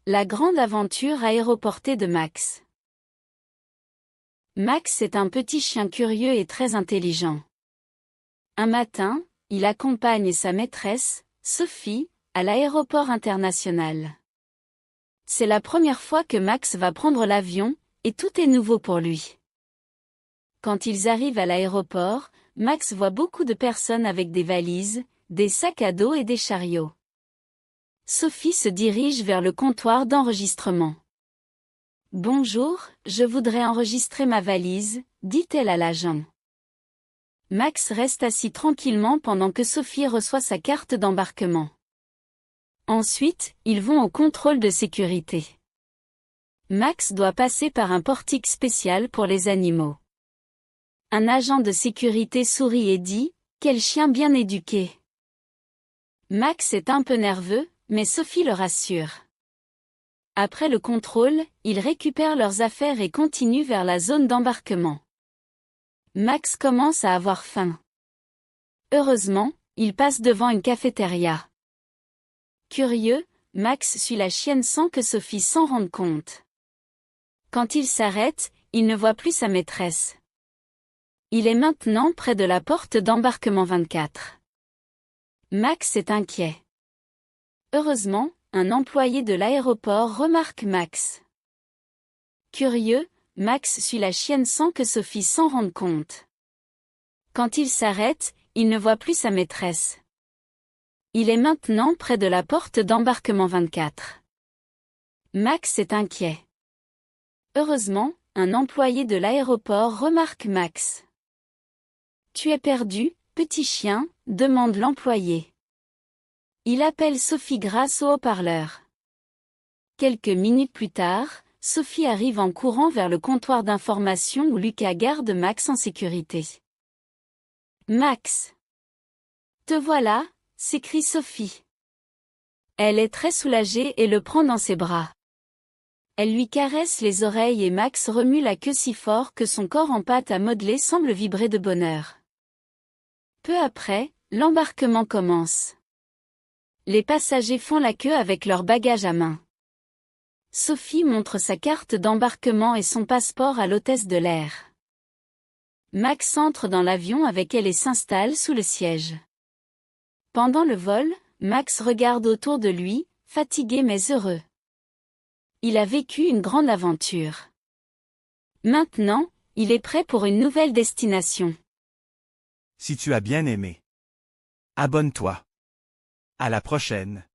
La grande aventure aéroportée de Max. Max est un petit chien curieux et très intelligent. Un matin, il accompagne sa maîtresse, Sophie, à l'aéroport international. C'est la première fois que Max va prendre l'avion, et tout est nouveau pour lui. Quand ils arrivent à l'aéroport, Max voit beaucoup de personnes avec des valises, des sacs à dos et des chariots. Sophie se dirige vers le comptoir d'enregistrement. « Bonjour, je voudrais enregistrer ma valise », dit-elle à l'agent. Max reste assis tranquillement pendant que Sophie reçoit sa carte d'embarquement. Ensuite, ils vont au contrôle de sécurité. Max doit passer par un portique spécial pour les animaux. Un agent de sécurité sourit et dit « Quel chien bien éduqué !» Max est un peu nerveux, mais Sophie le rassure. Après le contrôle, ils récupèrent leurs affaires et continuent vers la zone d'embarquement. Max commence à avoir faim. Heureusement, il passe devant une cafétéria. Curieux, Max suit la chienne sans que Sophie s'en rende compte. Quand il s'arrête, il ne voit plus sa maîtresse. Il est maintenant près de la porte d'embarquement 24. Max est inquiet. Heureusement, un employé de l'aéroport remarque Max. Curieux, Max suit la chienne sans que Sophie s'en rende compte. Quand il s'arrête, il ne voit plus sa maîtresse. Il est maintenant près de la porte d'embarquement 24. Max est inquiet. Heureusement, un employé de l'aéroport remarque Max. « Tu es perdu, petit chien ?» demande l'employé. Il appelle Sophie grâce au haut-parleur. Quelques minutes plus tard, Sophie arrive en courant vers le comptoir d'information où Lucas garde Max en sécurité. « Max! Te voilà !» s'écrie Sophie. Elle est très soulagée et le prend dans ses bras. Elle lui caresse les oreilles et Max remue la queue si fort que son corps en pâte à modeler semble vibrer de bonheur. Peu après, l'embarquement commence. Les passagers font la queue avec leurs bagages à main. Sophie montre sa carte d'embarquement et son passeport à l'hôtesse de l'air. Max entre dans l'avion avec elle et s'installe sous le siège. Pendant le vol, Max regarde autour de lui, fatigué mais heureux. Il a vécu une grande aventure. Maintenant, il est prêt pour une nouvelle destination. Si tu as bien aimé, abonne-toi. À la prochaine.